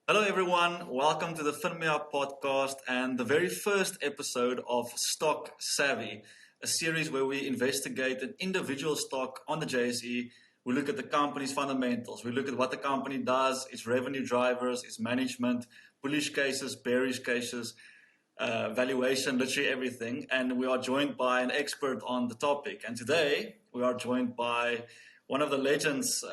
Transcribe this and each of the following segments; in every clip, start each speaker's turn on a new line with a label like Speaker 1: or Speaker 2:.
Speaker 1: Hello, everyone. Welcome to the FinMeUp podcast and the very first episode of Stock Savvy, a series where we investigate an individual stock on the JSE. We look at the company's fundamentals. We look at what the company does, its revenue drivers, its management, bullish cases, bearish cases, valuation, literally everything. And we are joined by an expert on the topic. And today we are joined by one of the legends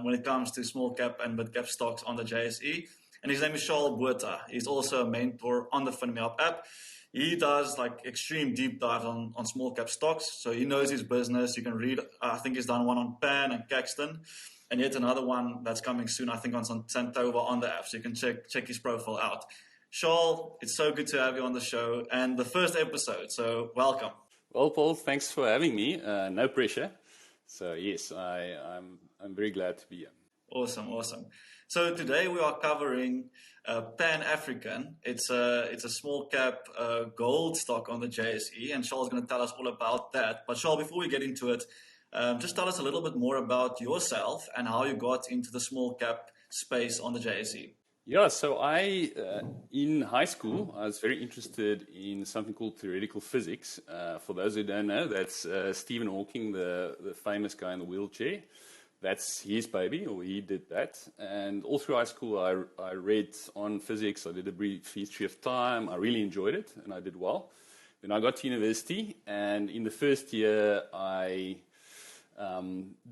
Speaker 1: when it comes to small cap and mid cap stocks on the JSE. And his name is Charl Botha. He's also a mentor on the FinMeUp app. He does like extreme deep dives on small cap stocks. So he knows his business. You can read, I think he's done one on Pan and Caxton, and yet another one that's coming soon, I think on Santova on the app. So you can check his profile out. Charl, it's so good to have you on the show and the first episode. So welcome.
Speaker 2: Well, Paul, thanks for having me. No pressure. So yes, I'm very glad to be here.
Speaker 1: Awesome. So today we are covering Pan African. It's a small cap gold stock on the JSE, and Charl's going to tell us all about that. But Charl, before we get into it, just tell us a little bit more about yourself and how you got into the small cap space on the JSE.
Speaker 2: Yeah, so in high school, I was very interested in something called theoretical physics. For those who don't know, that's Stephen Hawking, the famous guy in the wheelchair. That's his baby, or he did that. And all through high school, I read on physics. I did a brief history of time. I really enjoyed it, and I did well. Then I got to university, and in the first year, I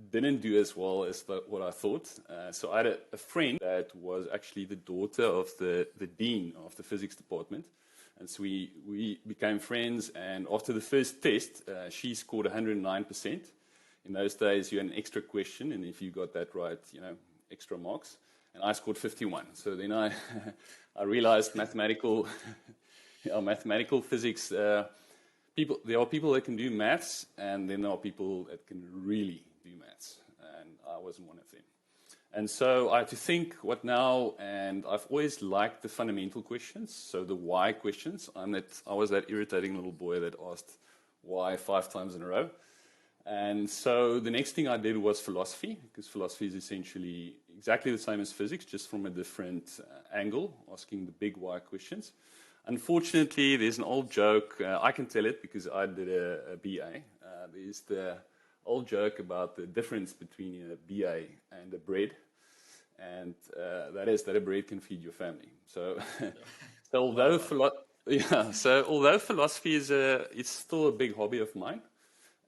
Speaker 2: didn't do as well as what I thought. So I had a friend that was actually the daughter of the dean of the physics department. And so we became friends, and after the first test, she scored 109%. In those days, you had an extra question, and if you got that right, extra marks. And I scored 51. So then I realized mathematical physics. There are people that can do maths, and then there are people that can really do maths, and I wasn't one of them. And so I had to think, what now? And I've always liked the fundamental questions, so the why questions. I was that irritating little boy that asked why 5 times in a row. And so the next thing I did was philosophy, because philosophy is essentially exactly the same as physics, just from a different angle, asking the big why questions. Unfortunately, there's an old joke. I can tell it because I did a BA. There's the old joke about the difference between a BA and a bread, and that is that a bread can feed your family. So, although philosophy is it's still a big hobby of mine,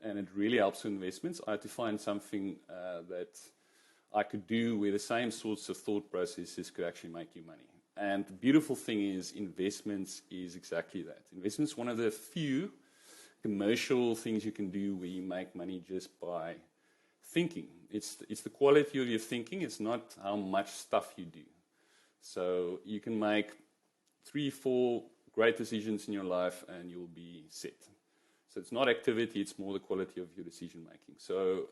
Speaker 2: and it really helps with investments, I had to find something that I could do where the same sorts of thought processes could actually make you money. And the beautiful thing is investments is exactly that. Investments is one of the few commercial things you can do where you make money just by thinking. It's the quality of your thinking. It's not how much stuff you do. So you can make 3-4 great decisions in your life and you'll be set. So it's not activity, it's more the quality of your decision making. So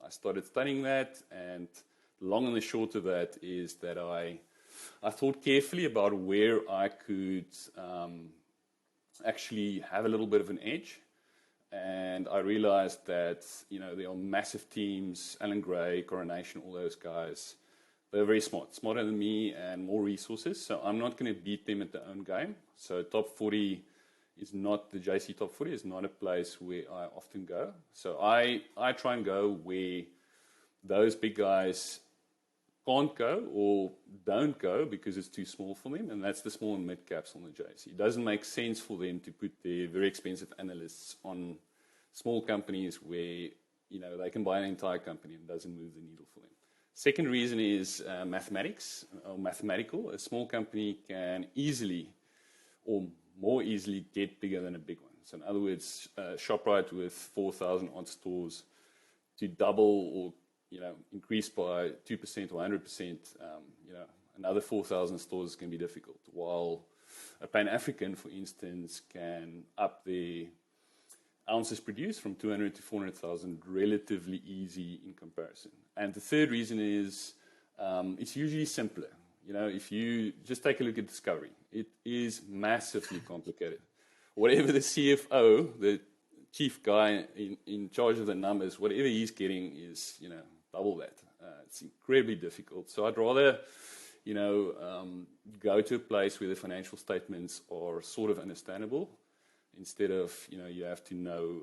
Speaker 2: I started studying that, and the long and the short of that is that I thought carefully about where I could actually have a little bit of an edge. And I realized that, there are massive teams, Alan Gray, Coronation, all those guys. They're very smart, smarter than me and more resources. So I'm not going to beat them at their own game. So top 40 is not the JC top 40, is not a place where I often go. So I try and go where those big guys can't go or don't go because it's too small for them, and that's the small and mid caps on the JSE. It doesn't make sense for them to put their very expensive analysts on small companies where they can buy an entire company and it doesn't move the needle for them. Second reason is mathematics or mathematical. A small company can easily or more easily get bigger than a big one. So in other words, ShopRite with 4,000 odd stores to double or increase by 2% or 100%, another 4,000 stores can be difficult. While a Pan-African, for instance, can up the ounces produced from 200 to 400,000 relatively easy in comparison. And the third reason is it's usually simpler. If you just take a look at Discovery, it is massively complicated. Whatever the CFO, the chief guy in charge of the numbers, whatever he's getting is, double that. It's incredibly difficult. So I'd rather go to a place where the financial statements are sort of understandable instead of, you have to know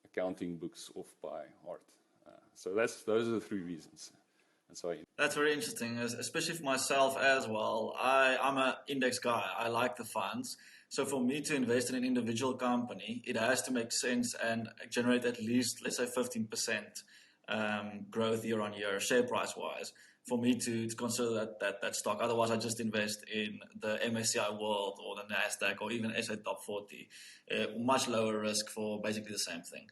Speaker 2: accounting books off by heart. So those are the three reasons. And so
Speaker 1: that's very interesting, especially for myself as well. I'm an index guy. I like the funds. So for me to invest in an individual company, it has to make sense and generate at least, let's say, 15% growth year on year, share price wise, for me to consider that stock. Otherwise, I just invest in the MSCI World or the NASDAQ or even SA Top 40. Much lower risk for basically the same thing.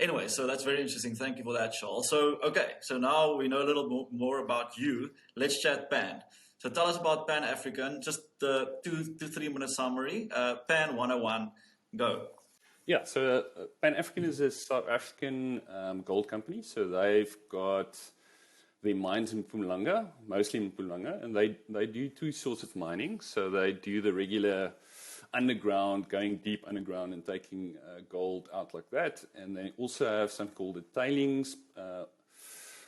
Speaker 1: Anyway, so that's very interesting. Thank you for that, Charl. So, okay, so now we know a little more about you. Let's chat PAN. So tell us about Pan African, just the 2 to 3 minute summary. PAN 101, go.
Speaker 2: Yeah, so Pan African is a South African gold company. So they've got their mines in Mpumalanga, mostly in Mpumalanga, and they do two sorts of mining. So they do the regular underground, going deep underground and taking gold out like that. And they also have something called the tailings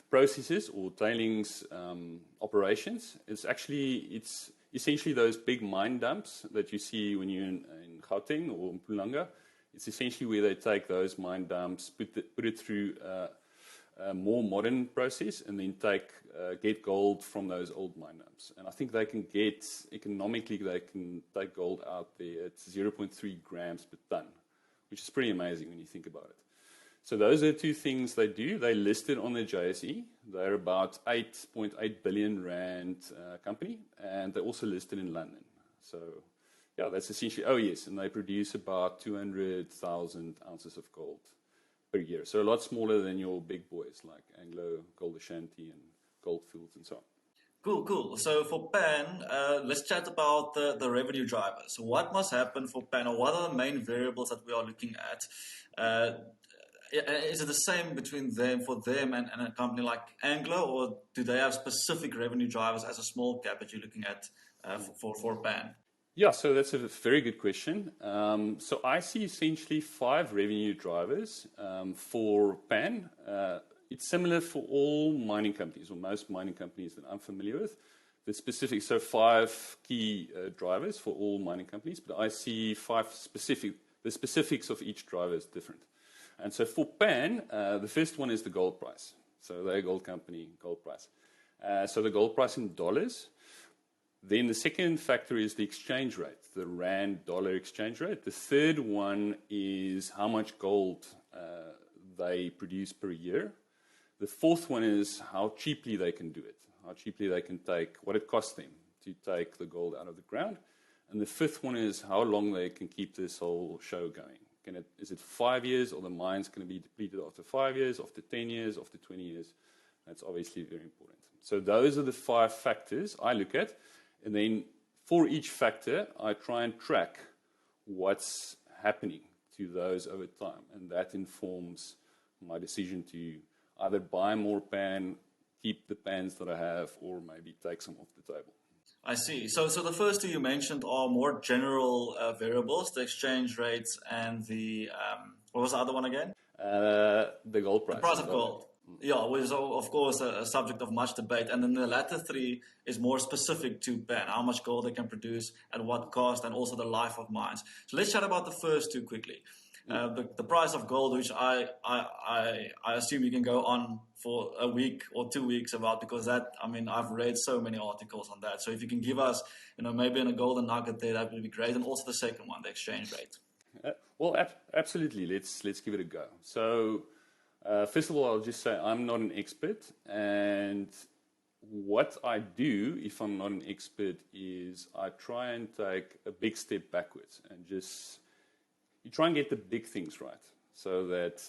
Speaker 2: processes or tailings operations. It's essentially those big mine dumps that you see when you're in Gauteng or Mpumalanga. It's essentially where they take those mine dumps, put it through a more modern process, and then get gold from those old mine dumps. And I think they can economically take gold out there at 0.3 grams per ton, which is pretty amazing when you think about it. So those are the two things they do. They're listed on the JSE. They're about 8.8 billion rand company, and they're also listed in London. So yeah, that's essentially, and they produce about 200,000 ounces of gold per year. So a lot smaller than your big boys like Anglo, Gold Ashanti, and Goldfields and so on.
Speaker 1: Cool. So for PAN, let's chat about the revenue drivers. So what must happen for PAN, or what are the main variables that we are looking at? Is it the same for them and a company like Anglo, or do they have specific revenue drivers as a small cap that you're looking at for PAN?
Speaker 2: Yeah, so that's a very good question. So I see essentially 5 revenue drivers for PAN. It's similar for all mining companies, or most mining companies that I'm familiar with. So 5 key drivers for all mining companies, but I see 5 specific. The specifics of each driver is different. And so for PAN, the first one is the gold price. So they're a gold company, gold price. So the gold price in dollars. Then the second factor is the exchange rate, the rand-dollar exchange rate. The third one is how much gold they produce per year. The fourth one is how cheaply they can do it, how cheaply they can what it costs them to take the gold out of the ground. And the fifth one is how long they can keep this whole show going. Is it 5 years, or the mine's going to be depleted after 5 years, after 10 years, after 20 years? That's obviously very important. So those are the 5 factors I look at. And then for each factor, I try and track what's happening to those over time. And that informs my decision to either buy more PAN, keep the PANs that I have, or maybe take some off the table.
Speaker 1: I see. So the first two you mentioned are more general variables, the exchange rates and the, what was the other one again?
Speaker 2: The gold price.
Speaker 1: The price of gold. Yeah, which is of course a subject of much debate. And then the latter 3 is more specific to PAN, how much gold they can produce, at what cost, and also the life of mines. So let's chat about the first 2 quickly. The price of gold, which I assume you can go on for a week or 2 weeks about, because I've read so many articles on that. So if you can give us, maybe in a golden nugget there, that would be great. And also the second one, the exchange rate.
Speaker 2: Well, absolutely. Let's give it a go. So first of all, I'll just say I'm not an expert, and what I do if I'm not an expert is I try and take a big step backwards and you try and get the big things right, so that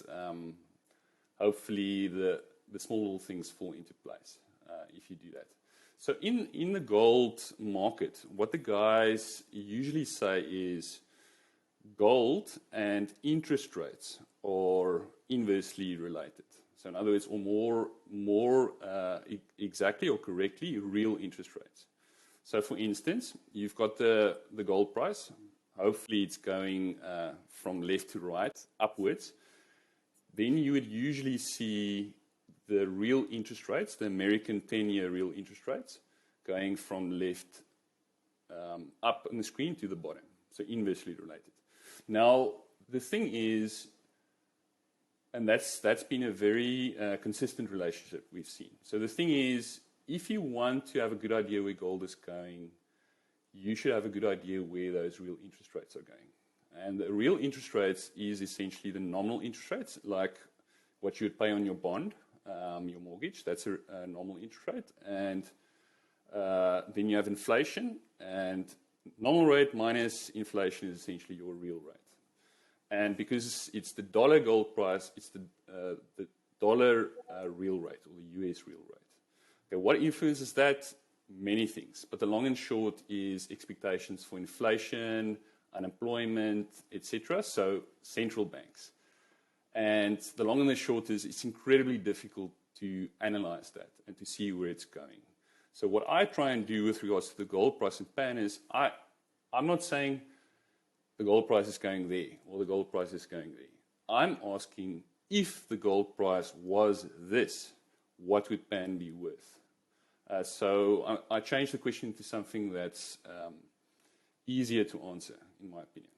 Speaker 2: hopefully the small little things fall into place if you do that. So in the gold market, what the guys usually say is gold and interest rates are inversely related. So in other words, or more exactly or correctly, real interest rates. So for instance, you've got the gold price. Hopefully it's going from left to right, upwards. Then you would usually see the real interest rates, the American 10-year real interest rates, going from left up on the screen to the bottom, so inversely related. Now, the thing is, and that's been a very consistent relationship we've seen. So the thing is, if you want to have a good idea where gold is going, you should have a good idea where those real interest rates are going. And the real interest rates is essentially the nominal interest rates, like what you would pay on your bond, your mortgage. That's a normal interest rate. And then you have inflation, and nominal rate minus inflation is essentially your real rate. And because it's the dollar gold price, it's the dollar real rate, or the US real rate. Okay, what influences that? Many things. But the long and short is expectations for inflation, unemployment, etc. So central banks. And the long and the short is it's incredibly difficult to analyze that and to see where it's going. So what I try and do with regards to the gold price and pan is I'm not saying the gold price is going there or the gold price is going there. I'm asking, if the gold price was this, what would pan be worth? So I changed the question to something that's easier to answer, in my opinion.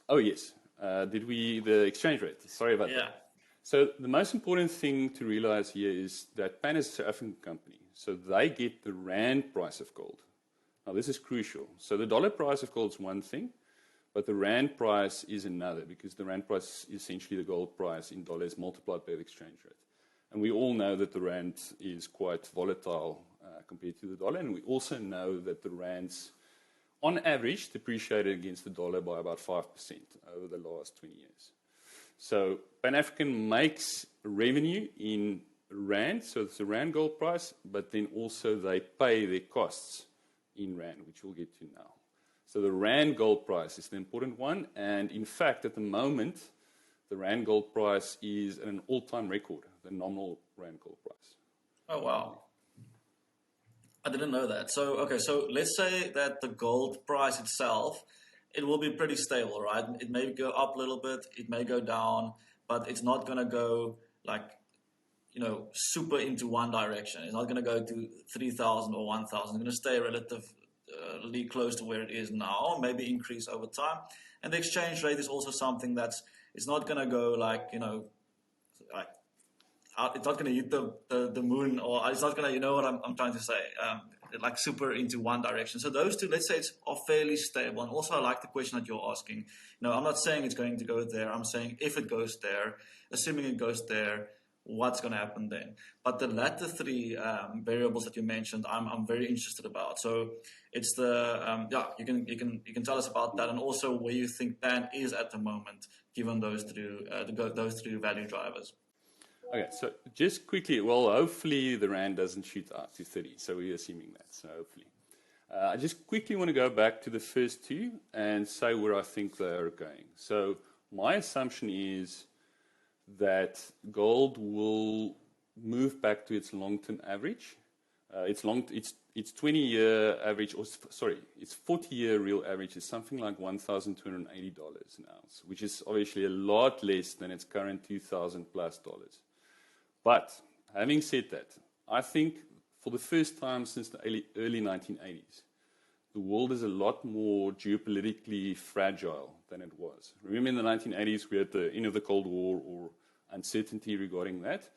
Speaker 2: Oh, yes. The exchange rate. Sorry about that. So the most important thing to realize here is that Pan is a South African company. So they get the rand price of gold. Now, this is crucial. So the dollar price of gold is one thing, but the rand price is another, because the rand price is essentially the gold price in dollars multiplied by the exchange rate. And we all know that the rand is quite volatile compared to the dollar. And we also know that the rand's, on average, depreciated against the dollar by about 5% over the last 20 years. So Pan-African makes revenue in rand, so it's the rand gold price, but then also they pay their costs in rand, which we'll get to now. So the rand gold price is the important one. And in fact, at the moment, the rand gold price is at an all-time record, the nominal rand gold price.
Speaker 1: Oh, wow. I didn't know that. So, okay, so let's say that the gold price itself, it will be pretty stable, right? It may go up a little bit, it may go down, but it's not going to go like, super into one direction. It's not going to go to 3,000 or 1,000. It's going to stay relatively close to where it is now, maybe increase over time. And the exchange rate is also something it's not going to go like, it's not going to hit the moon, or it's not going to, you know what I'm trying to say, like super into one direction. So those two, let's say, are fairly stable. And also I like the question that you're asking. I'm not saying it's going to go there. I'm saying if it goes there, assuming it goes there, what's going to happen then? But the latter three variables that you mentioned, I'm very interested about. So it's the you can tell us about that, and also where you think Pan is at the moment, given those three value drivers.
Speaker 2: Okay, so just quickly, well, hopefully the rand doesn't shoot up to 30, so we're assuming that, so hopefully. I just quickly want to go back to the first two and say where I think they are going. So my assumption is that gold will move back to its long-term average. Its 20-year average, its 40-year real average is something like $1,280 an ounce, which is obviously a lot less than its current $2,000+ plus. But having said that, I think for the first time since the early 1980s, the world is a lot more geopolitically fragile than it was. Remember in the 1980s, we had the end of the Cold War, or uncertainty regarding that.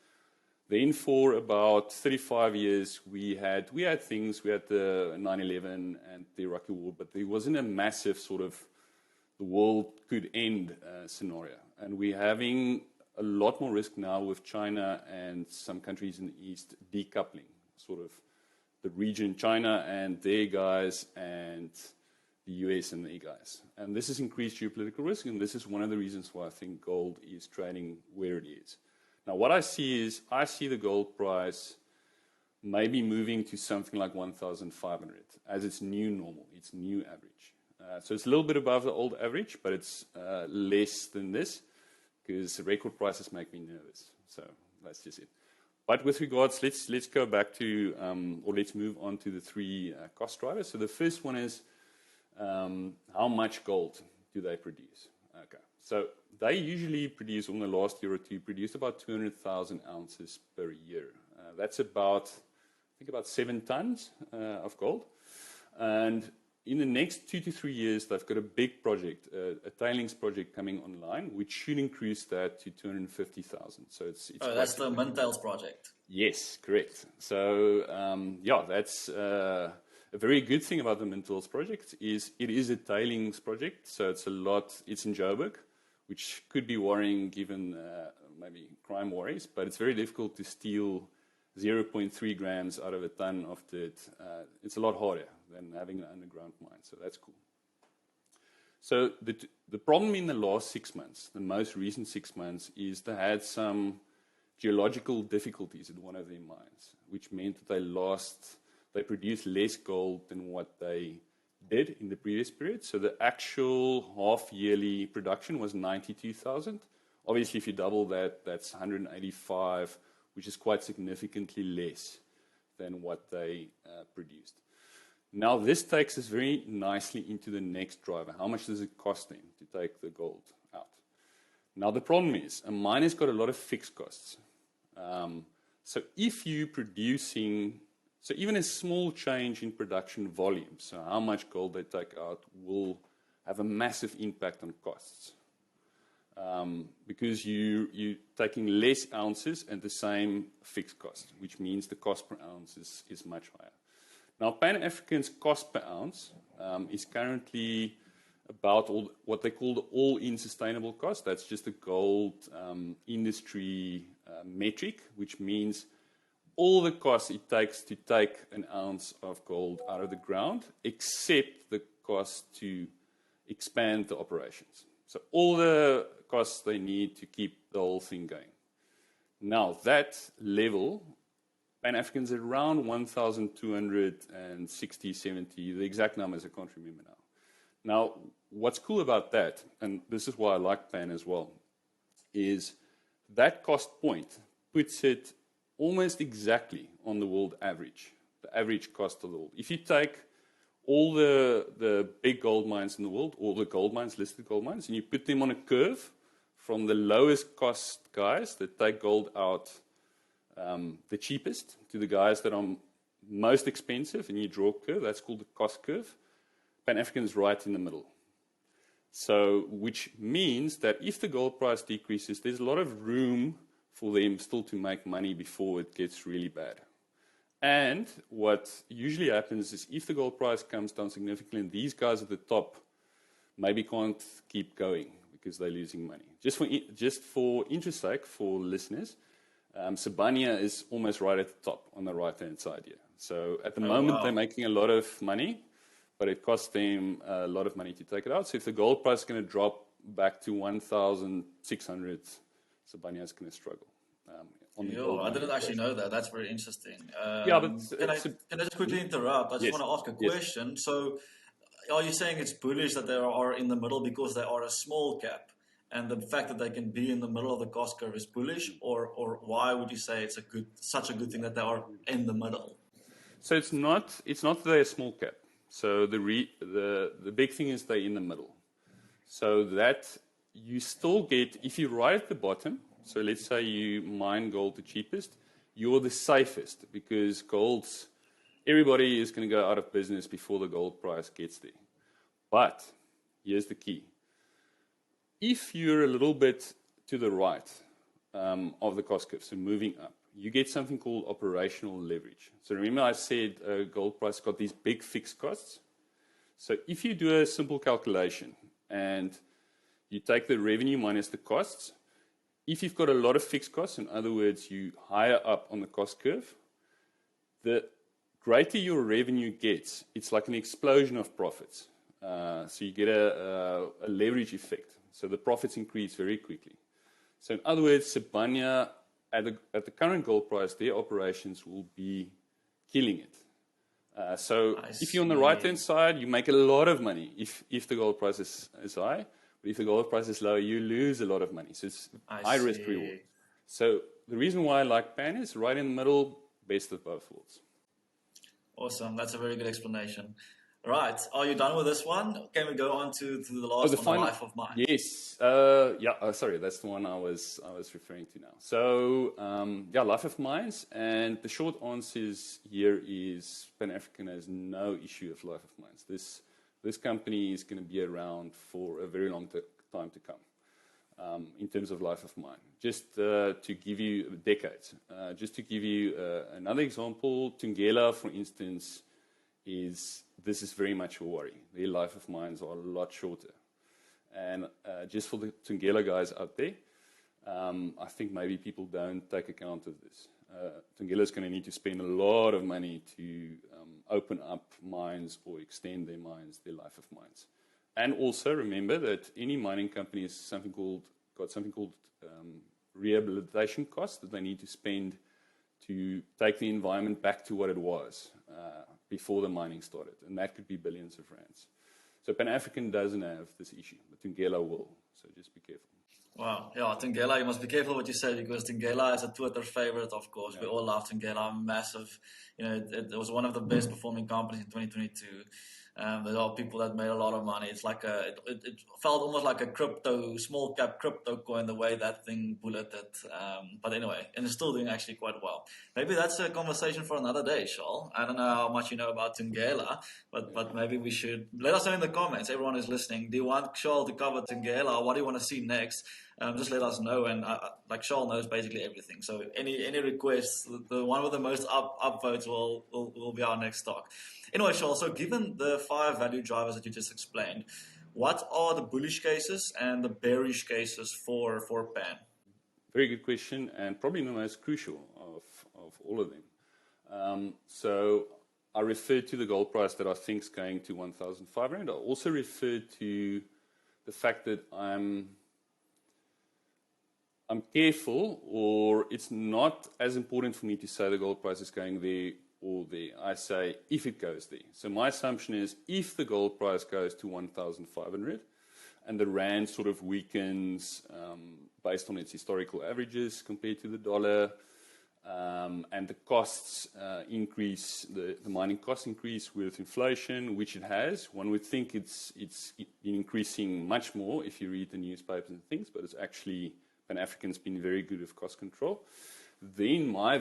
Speaker 2: Then for about 35 years, we had things. We had the 9/11 and the Iraqi war, but there wasn't a massive sort of the world could end scenario. And we're having a lot more risk now with China and some countries in the East decoupling, sort of the region, China and their guys, and the US and their guys. And this has increased geopolitical risk, and this is one of the reasons why I think gold is trading where it is. Now, what I see the gold price maybe moving to something like 1,500 as its new normal, its new average. So it's a little bit above the old average, but it's less than this, because record prices make me nervous. So that's just it. But with regards, let's go back to, or let's move on to the three cost drivers. So the first one is how much gold do they produce? Okay, so they usually produce, in the last year or two, produced about 200,000 ounces per year. That's about think about 7 tons of gold. And in the next 2 to 3 years, they've got a big project, a tailings project coming online, which should increase that to 250,000. So it's
Speaker 1: that's the Mintails project.
Speaker 2: Yes, correct. So that's a very good thing about the Mintails project is it is a tailings project. So it's in Joburg, which could be worrying given maybe crime worries, but it's very difficult to steal 0.3 grams out of a ton of dirt. It's a lot harder than having an underground mine, so that's cool. So the problem in the last 6 months, the most recent 6 months, is they had some geological difficulties at one of their mines, which meant that they produced less gold than what they did in the previous period. So the actual half-yearly production was 92,000. Obviously, if you double that, that's 185, which is quite significantly less than what they produced. Now, this takes us very nicely into the next driver. How much does it cost them to take the gold out? Now, the problem is a mine has got a lot of fixed costs. So if you're producing, so even a small change in production volume, so how much gold they take out, will have a massive impact on costs. Because you're taking less ounces and the same fixed cost, which means the cost per ounce is much higher. Now, Pan African's cost per ounce is currently about what they call the all-in sustainable cost. That's just a gold industry metric, which means all the costs it takes to take an ounce of gold out of the ground, except the cost to expand the operations. So all the costs they need to keep the whole thing going. Now, that level, Pan-African's around 1,260, 70. The exact numbers I can't remember now. Now, what's cool about that, and this is why I like Pan as well, is that cost point puts it almost exactly on the world average, the average cost of the world. If you take all the big gold mines in the world, all the gold mines, listed gold mines, and you put them on a curve from the lowest cost guys that take gold out the cheapest to the guys that are most expensive, and you draw a curve, that's called the cost curve. Pan-African is right in the middle. So, which means that if the gold price decreases, there's a lot of room for them still to make money before it gets really bad. And what usually happens is if the gold price comes down significantly, these guys at the top maybe can't keep going because they're losing money. Just for interest sake, for listeners, Sibania is almost right at the top on the right-hand side here. So at the moment, they're making a lot of money, but it costs them a lot of money to take it out. So if the gold price is going to drop back to 1,600, Sibania is going to struggle.
Speaker 1: I didn't actually know that. That's very interesting.
Speaker 2: But
Speaker 1: can I just quickly interrupt? I just want to ask a question. Yes. So are you saying it's bullish that they are in the middle because they are a small cap? And the fact that they can be in the middle of the cost curve is bullish, or why would you say it's such a good thing that they are in the middle?
Speaker 2: So it's not that they're a small cap. So the big thing is they're in the middle. So that you still get, if you're right at the bottom, so let's say you mine gold the cheapest, you're the safest because everybody is going to go out of business before the gold price gets there. But here's the key. If you're a little bit to the right of the cost curve, so moving up, you get something called operational leverage. So remember I said gold price got these big fixed costs. So if you do a simple calculation and you take the revenue minus the costs, if you've got a lot of fixed costs, in other words, you higher up on the cost curve, the greater your revenue gets, it's like an explosion of profits. So you get a leverage effect. So the profits increase very quickly. So in other words, Sibania, at the current gold price, their operations will be killing it. So if you're on the right-hand side, you make a lot of money if the gold price is high. But if the gold price is low, you lose a lot of money. So it's high risk reward. So the reason why I like Pan is right in the middle, best of both worlds.
Speaker 1: Awesome. That's a very good explanation. Right. Are you done with this one? Can we go on to the
Speaker 2: Oh,
Speaker 1: last
Speaker 2: the
Speaker 1: one, the
Speaker 2: final.
Speaker 1: life of mine?
Speaker 2: Yes. Yeah. Sorry, that's the one I was referring to now. So yeah, life of mines, and the short answer here is Pan African has no issue of life of mines. This company is going to be around for a very long time to come. In terms of life of mine, just to give you decades. Just to give you another example, Tungela, for instance, this is very much a worry. Their life of mines are a lot shorter. And just for the Tungela guys out there, I think maybe people don't take account of this. Tungela is going to need to spend a lot of money to open up mines or extend their mines, their life of mines. And also remember that any mining company has got something called rehabilitation costs that they need to spend to take the environment back to what it was before the mining started, and that could be billions of rands. So Pan African doesn't have this issue, but Tungela will. So just be careful.
Speaker 1: Wow. Yeah, Tungela, you must be careful what you say because Tungela is a Twitter favorite, of course. Yeah. We all love Tungela, massive. It was one of the best performing companies in 2022. There are people that made a lot of money. It's like it felt almost like a small cap crypto coin, the way that thing bulleted. But anyway, and it's still doing actually quite well. Maybe that's a conversation for another day, Charl. I don't know how much you know about Tungela, but maybe we should let us know in the comments. Everyone who's listening, do you want Charl to cover Tungela? What do you want to see next? Just let us know, and like Charl knows basically everything. So any requests, the one with the most up votes will be our next stock. Anyway, Charl, so given the 5 value drivers that you just explained, what are the bullish cases and the bearish cases for Pan?
Speaker 2: Very good question, and probably the most crucial of all of them. So I referred to the gold price that I think is going to 1,500. I also referred to the fact that I'm careful, or it's not as important for me to say the gold price is going there or there. I say if it goes there. So my assumption is if the gold price goes to 1,500 and the rand sort of weakens based on its historical averages compared to the dollar, and the costs increase, the mining costs increase with inflation, which it has. One would think it's been increasing much more if you read the newspapers and things, but it's actually Pan African's been very good with cost control. Then my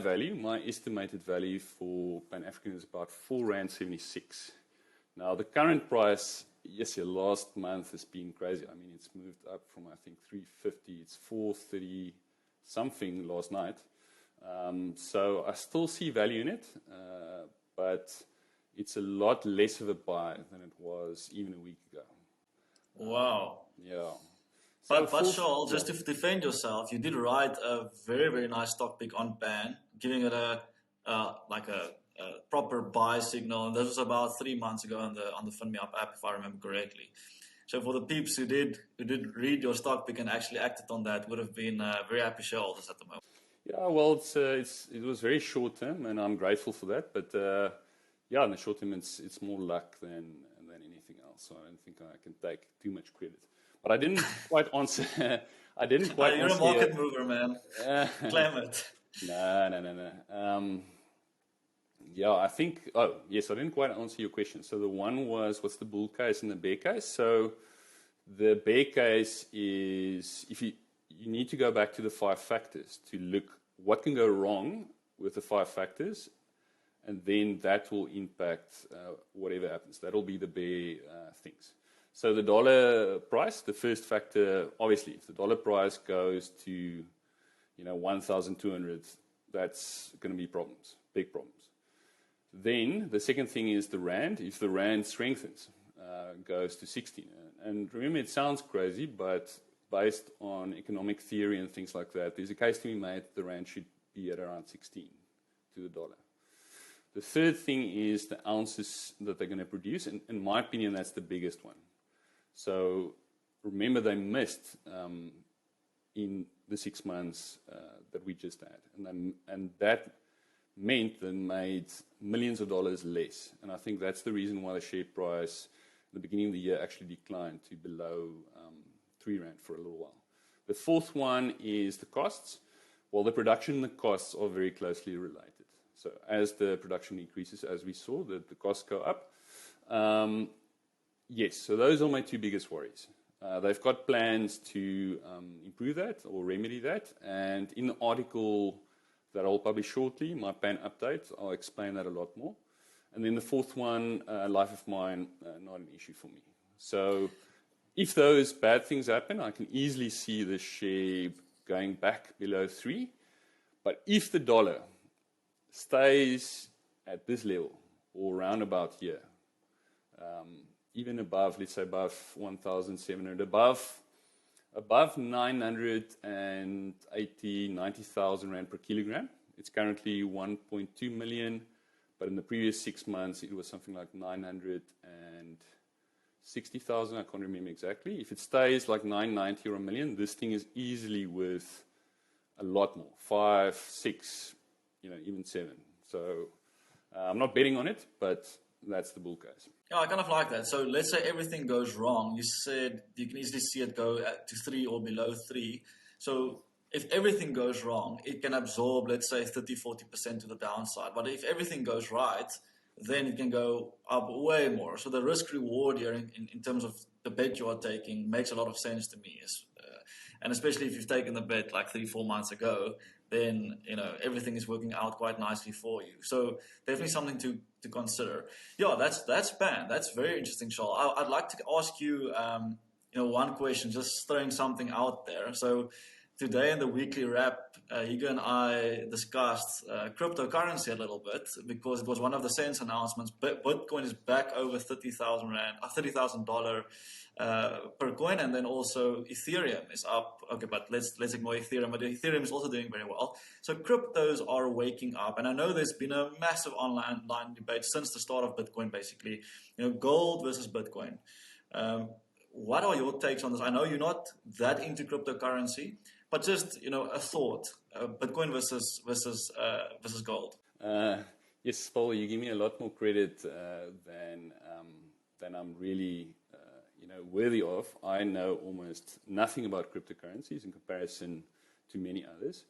Speaker 2: estimated value for Pan African is about R4.76. Now the current price, yes, last month has been crazy. I mean, it's moved up from I think 350, it's 430 something last night. So I still see value in it, but it's a lot less of a buy than it was even a week ago.
Speaker 1: Wow.
Speaker 2: Yeah.
Speaker 1: But Charl, just to defend yourself, you did write a very, very nice stock pick on Pan, giving it a proper buy signal. And this was about 3 months ago on the FinMeUp app, if I remember correctly. So for the peeps who did read your stock pick and actually acted on that, would have been very happy shareholders at the moment.
Speaker 2: Yeah, well, it was very short term, and I'm grateful for that. But yeah, in the short term, it's more luck than anything else. So I don't think I can take too much credit. But I didn't quite answer.
Speaker 1: You're a market mover, man. Claim it.
Speaker 2: No. Yeah, I think. Oh, yes, I didn't quite answer your question. So the one was, what's the bull case and the bear case? So the bear case is if you need to go back to the 5 factors to look what can go wrong with the 5 factors, and then that will impact whatever happens. That'll be the bear things. So the dollar price, the first factor, obviously, if the dollar price goes to 1,200, that's going to be problems, big problems. Then the second thing is the rand. If the rand strengthens, goes to 16, and remember, it sounds crazy, but based on economic theory and things like that, there's a case to be made the rand should be at around 16 to the dollar. The third thing is the ounces that they're going to produce, and in my opinion, that's the biggest one. So remember, they missed in the 6 months that we just had, and that meant they made millions of dollars less. And I think that's the reason why the share price at the beginning of the year actually declined to below 3 rand for a little while. The fourth one is the costs. Well, the production and the costs are very closely related. So as the production increases, as we saw, the costs go up. Yes, so those are my two biggest worries. They've got plans to improve that or remedy that. And in the article that I'll publish shortly, my plan update, I'll explain that a lot more. And then the fourth one, life of mine, not an issue for me. So if those bad things happen, I can easily see the share going back below 3. But if the dollar stays at this level or around about here, even above, let's say above 1,700, above 980, 90,000 Rand per kilogram. It's currently 1.2 million, but in the previous 6 months, it was something like 960,000. I can't remember exactly. If it stays like 990 or a million, this thing is easily worth a lot more, 5, 6, even 7. So I'm not betting on it, but that's the bull case.
Speaker 1: Yeah, I kind of like that. So let's say everything goes wrong. You said you can easily see it go to 3 or below 3. So if everything goes wrong, it can absorb, let's say, 30, 40% to the downside. But if everything goes right, then it can go up way more. So the risk reward here in terms of the bet you are taking makes a lot of sense to me. And especially if you've taken the bet like 3-4 months ago, then everything is working out quite nicely for you. So definitely something to consider. Yeah, that's banned. That's very interesting, Charl. I'd like to ask you, one question, just throwing something out there. So today in the weekly wrap, Hugo and I discussed cryptocurrency a little bit because it was one of the SENS announcements. Bitcoin is back over 30,000 Rand, $30,000 per coin, and then also Ethereum is up. Okay, but let's ignore Ethereum. But Ethereum is also doing very well. So cryptos are waking up, and I know there's been a massive online debate since the start of Bitcoin. Basically, gold versus Bitcoin. What are your takes on this? I know you're not that into cryptocurrency, but just a thought: Bitcoin versus gold.
Speaker 2: Yes, Paul, you give me a lot more credit than I'm really worthy of. I know almost nothing about cryptocurrencies in comparison to many others.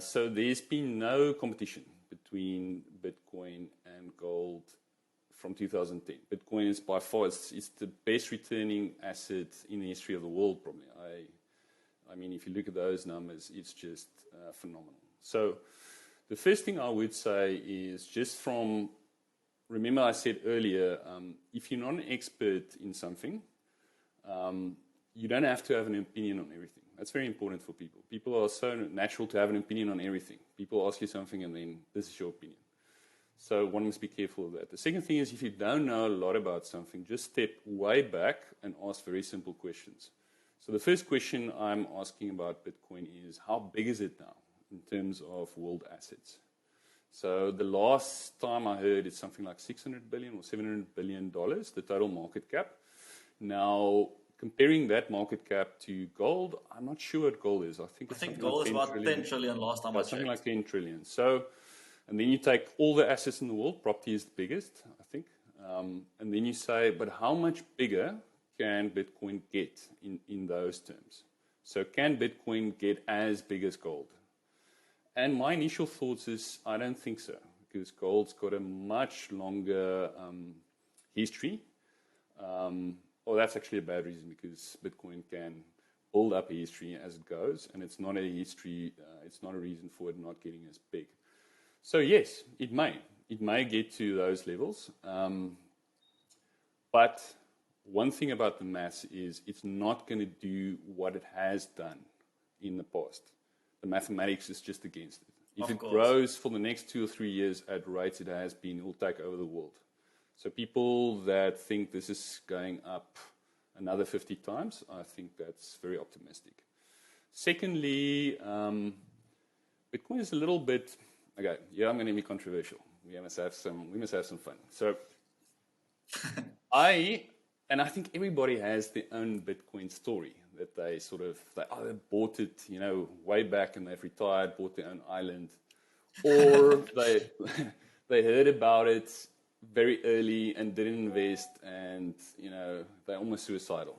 Speaker 2: So there's been no competition between Bitcoin and gold from 2010. Bitcoin is by far it's the best returning asset in the history of the world, probably. I mean, if you look at those numbers, it's just phenomenal. So the first thing I would say is just from, remember I said earlier, if you're not an expert in something, you don't have to have an opinion on everything. That's very important for people. People are so natural to have an opinion on everything. People ask you something and then this is your opinion. So one must be careful of that. The second thing is if you don't know a lot about something, just step way back and ask very simple questions. So the first question I'm asking about Bitcoin is how big is it now in terms of world assets? So the last time I heard it's something like $600 billion or $700 billion, the total market cap. Now, comparing that market cap to gold, I'm not sure what gold is. I think
Speaker 1: gold is about 10 trillion last time I checked.
Speaker 2: Something like 10 trillion. So, and then you take all the assets in the world, property is the biggest, I think. And then you say, but how much bigger can Bitcoin get in those terms? So can Bitcoin get as big as gold? And my initial thoughts is, I don't think so, because gold's got a much longer history. Well, that's actually a bad reason, because Bitcoin can build up a history as it goes, and it's not a history, it's not a reason for it not getting as big. So yes, it may get to those levels. But one thing about the maths is it's not going to do what it has done in the past. The mathematics is just against it. If it grows for the next 2 or 3 years at rates it has been, it will take over the world. So people that think this is going up another 50 times, I think that's very optimistic. Secondly, Bitcoin is a little bit, okay, yeah, I'm going to be controversial. We must have some fun. So I think everybody has their own Bitcoin story that they bought it, way back and they've retired, bought their own island, or they heard about it very early and didn't invest, and they're almost suicidal,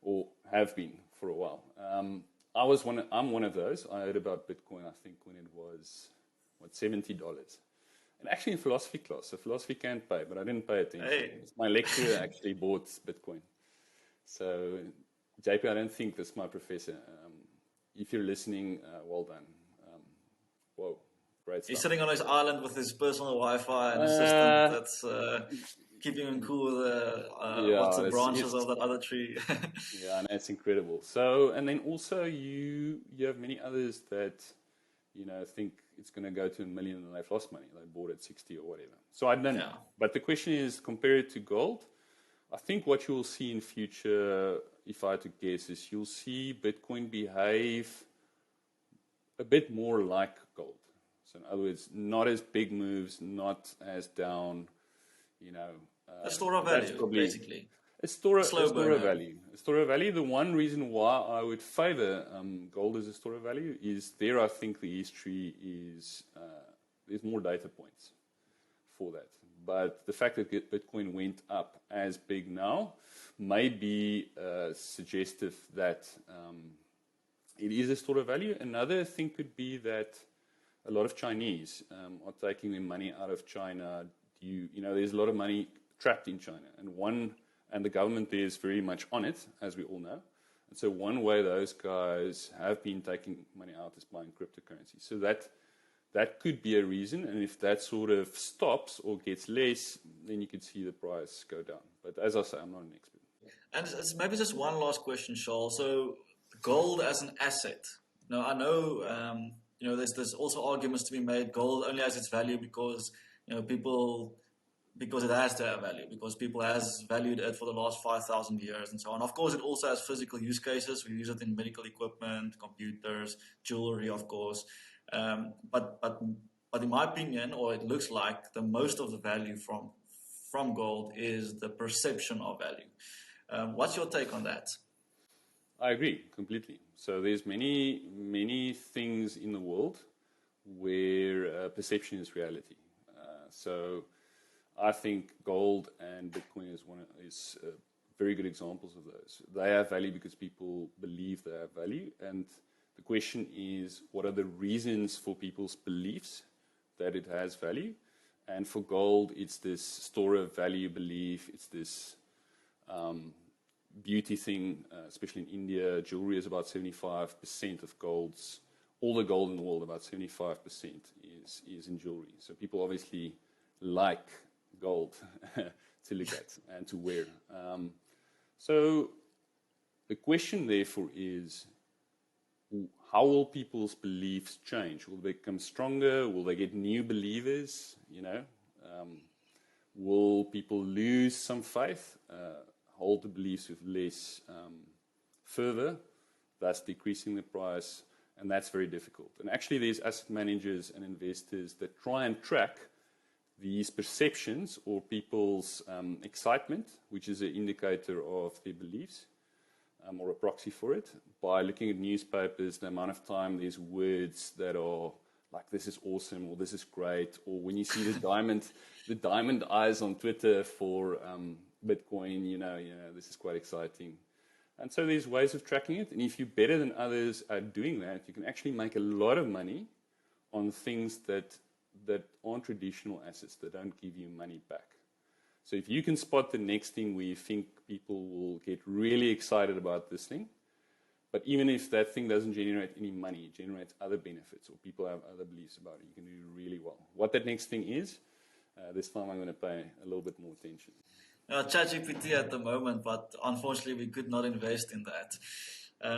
Speaker 2: or have been for a while. I'm one of those. I heard about Bitcoin, I think, when it was $70, And actually in philosophy class, so philosophy can't pay, but I didn't pay attention.
Speaker 1: Hey.
Speaker 2: My lecturer actually bought Bitcoin. So, JP, I don't think that's my professor. If you're listening, well done. Whoa, great
Speaker 1: He's
Speaker 2: stuff.
Speaker 1: sitting on his island with his personal Wi-Fi and assistant that's keeping him cool. What's the branches of that other tree?
Speaker 2: Yeah, and it's incredible. So, and then also you have many others that, think it's going to go to $1 million and they've lost money. They bought at 60 or whatever. So I don't know. But the question is, compare it to gold. I think what you will see in future, if I had to guess, is you'll see Bitcoin behave a bit more like gold. So in other words, not as big moves, not as down,
Speaker 1: a store of value, basically.
Speaker 2: A store of value. A store of value. The one reason why I would favor gold as a store of value is there I think the history is, there's more data points for that. But the fact that Bitcoin went up as big now may be suggestive that it is a store of value. Another thing could be that a lot of Chinese are taking their money out of China. There's a lot of money trapped in China, and the government there is very much on it, as we all know. And so one way those guys have been taking money out is buying cryptocurrency. So that could be a reason, and if that sort of stops or gets less, then you could see the price go down. But as I say, I'm not an expert.
Speaker 1: And it's maybe just one last question, Charl. So gold as an asset. Now, I know, there's also arguments to be made. Gold only has its value because, because it has to have value, because people has valued it for the last 5,000 years and so on. Of course, it also has physical use cases. We use it in medical equipment, computers, jewelry, of course. But in my opinion, or it looks like, the most of the value from gold is the perception of value. What's your take on that?
Speaker 2: I agree completely. So there's many things in the world where perception is reality. So I think gold and Bitcoin is very good examples of those. They have value because people believe they have value, and the question is, what are the reasons for people's beliefs that it has value? And for gold, it's this store of value belief. It's this beauty thing, especially in India. Jewelry is about 75% of gold's, all the gold in the world, about 75% is in jewelry. So people obviously like gold to look at and to wear. So the question therefore is, how will people's beliefs change? Will they become stronger? Will they get new believers? Will people lose some faith, hold the beliefs with less fervor, thus decreasing the price? And that's very difficult. And actually there's asset managers and investors that try and track these perceptions or people's excitement, which is an indicator of their beliefs, or a proxy for it, by looking at newspapers, the amount of time there's words that are like, this is awesome, or this is great, or when you see the diamond eyes on Twitter for Bitcoin, this is quite exciting. And so there's ways of tracking it, and if you're better than others at doing that, you can actually make a lot of money on things that aren't traditional assets, that don't give you money back. So if you can spot the next thing where you think people will get really excited about this thing, but even if that thing doesn't generate any money, it generates other benefits, or people have other beliefs about it, you can do really well. What that next thing is, this time I'm going to pay a little bit more attention.
Speaker 1: ChatGPT at the moment, but unfortunately we could not invest in that.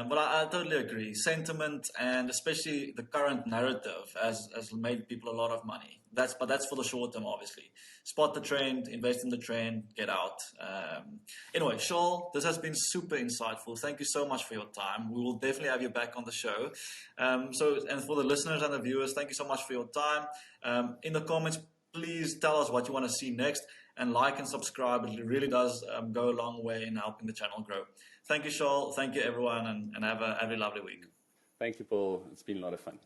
Speaker 1: But I totally agree. Sentiment, and especially the current narrative, has made people a lot of money. But that's for the short term, obviously. Spot the trend, invest in the trend, get out. Anyway, Charl, this has been super insightful. Thank you so much for your time. We will definitely have you back on the show. And for the listeners and the viewers, thank you so much for your time. In the comments, please tell us what you want to see next, and like and subscribe. It really does go a long way in helping the channel grow. Thank you, Charl. Thank you, everyone, and have a lovely week.
Speaker 2: Thank you, Paul. It's been a lot of fun.